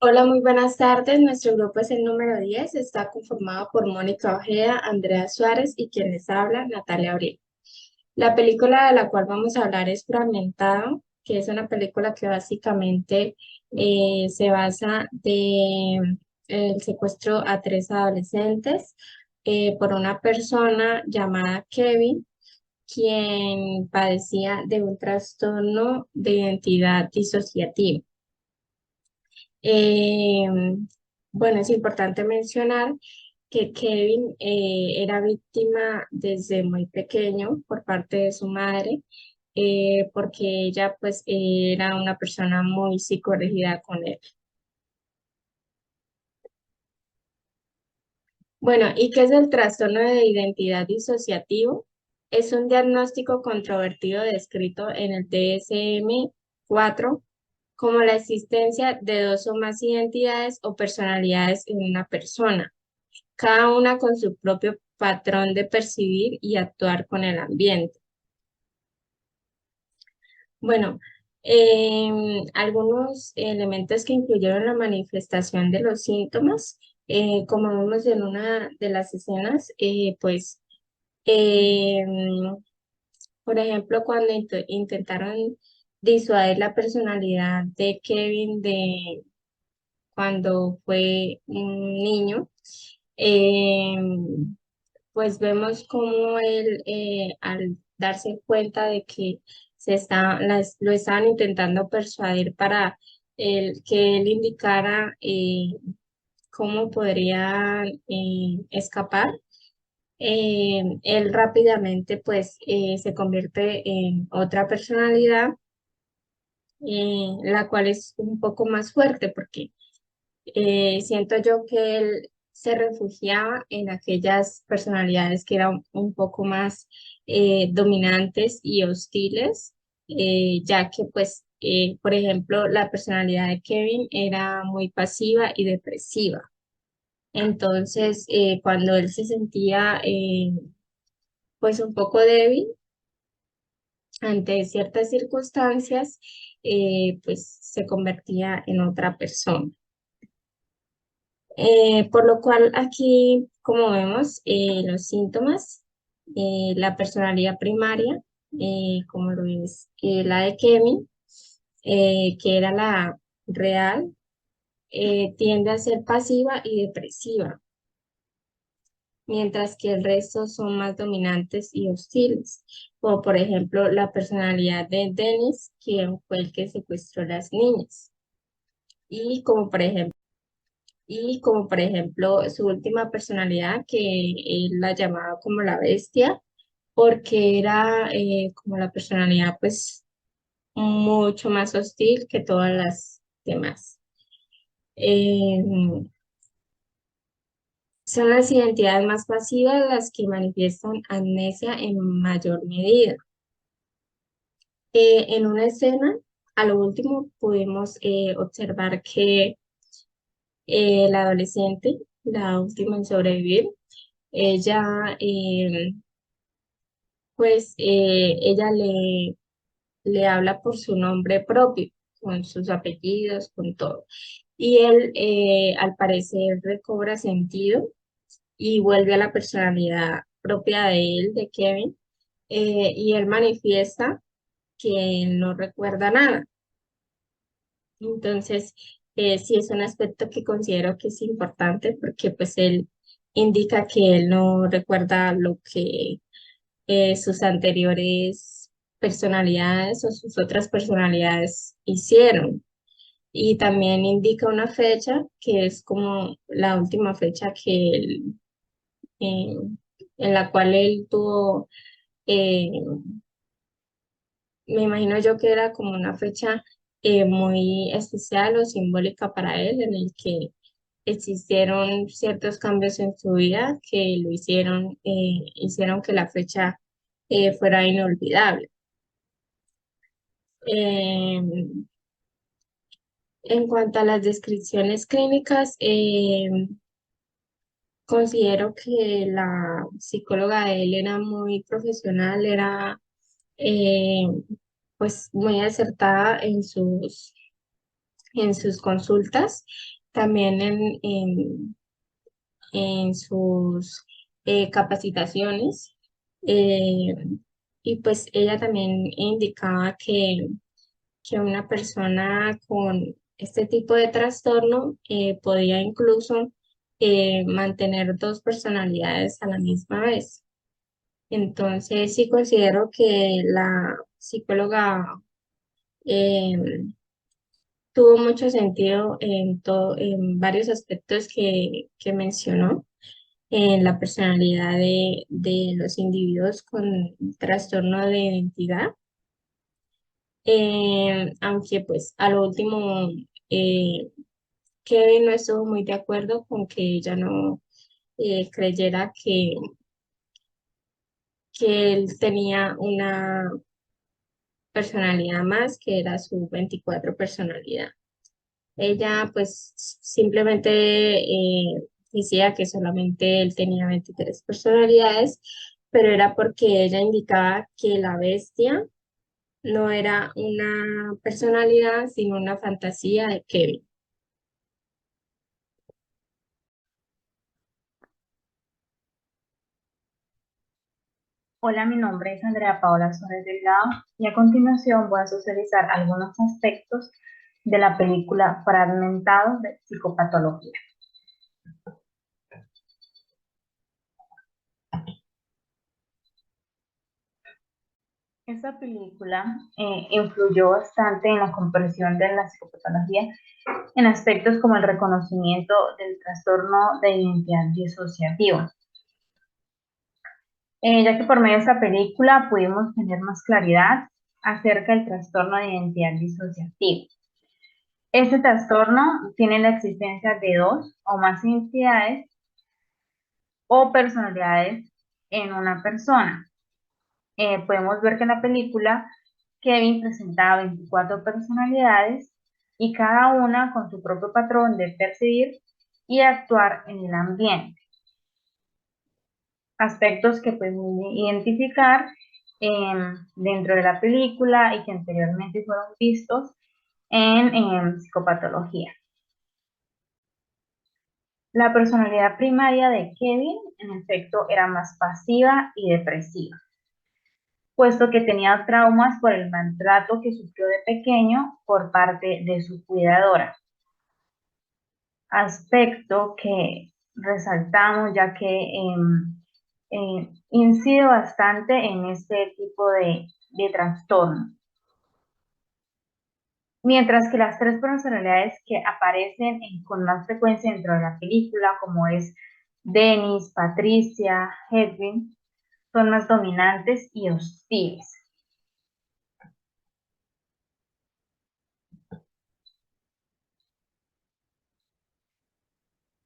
Hola, muy buenas tardes. Nuestro grupo es el número 10. Está conformado por Mónica Ojeda, Andrea Suárez y quien les habla, Natalia Abril. La película de la cual vamos a hablar es Fragmentado, que es una película que básicamente se basa de el secuestro a tres adolescentes por una persona llamada Kevin, quien padecía de un trastorno de identidad disociativa. Eh, bueno, es importante mencionar que Kevin era víctima desde muy pequeño por parte de su madre, porque ella pues era una persona muy psicorrígida con él. Bueno, ¿y qué es el trastorno de identidad disociativo? Es un diagnóstico controvertido descrito en el DSM-4 como la existencia de dos o más identidades o personalidades en una persona, cada una con su propio patrón de percibir y actuar con el ambiente. Bueno, algunos elementos que incluyeron la manifestación de los síntomas, como vemos en una de las escenas, pues, em, por ejemplo, cuando intentaron disuadir la personalidad de Kevin de cuando fue un niño, pues vemos cómo él, al darse cuenta de que lo estaban intentando persuadir para que él indicara cómo podría escapar, él rápidamente pues se convierte en otra personalidad, la cual es un poco más fuerte porque siento yo que él se refugiaba en aquellas personalidades que eran un poco más dominantes y hostiles, ya que pues, por ejemplo, la personalidad de Kevin era muy pasiva y depresiva. Entonces, cuando él se sentía pues un poco débil ante ciertas circunstancias, pues se convertía en otra persona. Por lo cual aquí, como vemos, los síntomas, la personalidad primaria, como lo es la de Kevin, que era la real, tiende a ser pasiva y depresiva, mientras que el resto son más dominantes y hostiles, como por ejemplo la personalidad de Dennis, quien fue el que secuestró a las niñas, y como por ejemplo su última personalidad, que él la llamaba como la bestia, porque era como la personalidad pues mucho más hostil que todas las demás. Eh, Son las identidades más pasivas las que manifiestan amnesia en mayor medida. En una escena, a lo último, pudimos observar que la adolescente, la última en sobrevivir, ella pues ella le habla por su nombre propio, con sus apellidos, con todo. Y él, al parecer, recobra sentido y vuelve a la personalidad propia de él, de Kevin, y él manifiesta que él no recuerda nada. Entonces, sí es un aspecto que considero que es importante porque pues él indica que él no recuerda lo que sus anteriores personalidades o sus otras personalidades hicieron. Y también indica una fecha que es como la última fecha que él, eh, en la cual él tuvo, eh, me imagino yo que era como una fecha muy especial o simbólica para él, en el que existieron ciertos cambios en su vida que lo hicieron que la fecha fuera inolvidable. Eh, en cuanto a las descripciones clínicas, considero que la psicóloga de él era muy profesional, era eh, pues muy acertada en sus consultas, también en sus capacitaciones. eh, y pues ella también indicaba que una persona con este tipo de trastorno podía incluso mantener dos personalidades a la misma vez. Entonces, sí considero que la psicóloga eh, tuvo mucho sentido en varios aspectos que mencionó en la personalidad de los individuos con trastorno de identidad. Aunque pues a lo último eh, Kevin no estuvo muy de acuerdo con que ella no creyera que él tenía una personalidad más, que era su 24 personalidad. Ella pues simplemente decía que solamente él tenía 23 personalidades, pero era porque ella indicaba que la bestia no era una personalidad, sino una fantasía de Kevin. Hola, mi nombre es Andrea Paola Suárez Delgado y a continuación voy a socializar algunos aspectos de la película Fragmentado de Psicopatología. Esta película influyó bastante en la comprensión de la psicopatología en aspectos como el reconocimiento del trastorno de identidad disociativa, ya que por medio de esta película pudimos tener más claridad acerca del trastorno de identidad disociativa. Este trastorno tiene la existencia de dos o más identidades o personalidades en una persona. Podemos ver que en la película Kevin presentaba 24 personalidades y cada una con su propio patrón de percibir y actuar en el ambiente. Aspectos que podemos identificar dentro de la película y que anteriormente fueron vistos en psicopatología. La personalidad primaria de Kevin, en efecto, era más pasiva y depresiva, puesto que tenía traumas por el maltrato que sufrió de pequeño por parte de su cuidadora. Aspecto que resaltamos ya que incide bastante en este tipo de trastorno. Mientras que las tres personalidades que aparecen con más frecuencia dentro de la película, como es Dennis, Patricia, Hedwig, son más dominantes y hostiles.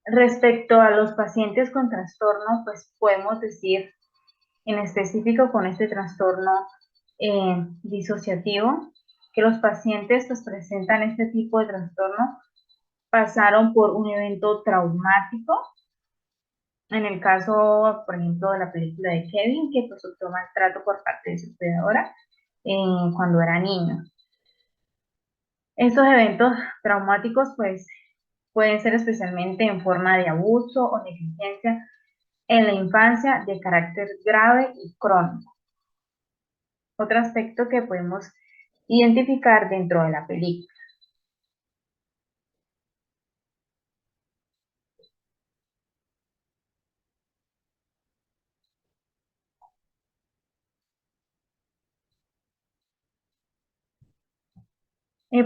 Respecto a los pacientes con trastorno, pues podemos decir en específico con este trastorno disociativo, que los pacientes pues presentan este tipo de trastorno pasaron por un evento traumático. En el caso, por ejemplo, de la película de Kevin, que pues sufrió maltrato por parte de su cuidadora cuando era niño. Estos eventos traumáticos pues pueden ser especialmente en forma de abuso o negligencia en la infancia de carácter grave y crónico. Otro aspecto que podemos identificar dentro de la película.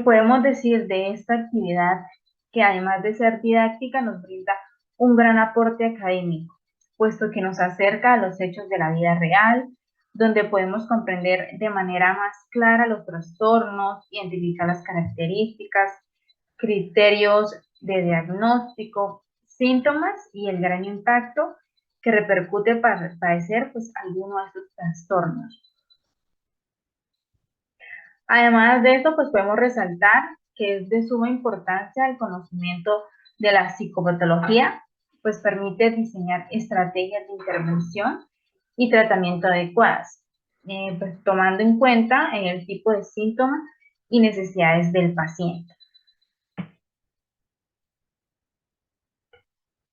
Podemos decir de esta actividad que además de ser didáctica nos brinda un gran aporte académico, puesto que nos acerca a los hechos de la vida real, donde podemos comprender de manera más clara los trastornos, identificar las características, criterios de diagnóstico, síntomas y el gran impacto que repercute para padecer pues, alguno de estos trastornos. Además de esto, pues podemos resaltar que es de suma importancia el conocimiento de la psicopatología, pues permite diseñar estrategias de intervención y tratamiento adecuadas, pues tomando en cuenta el tipo de síntomas y necesidades del paciente.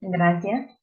Gracias.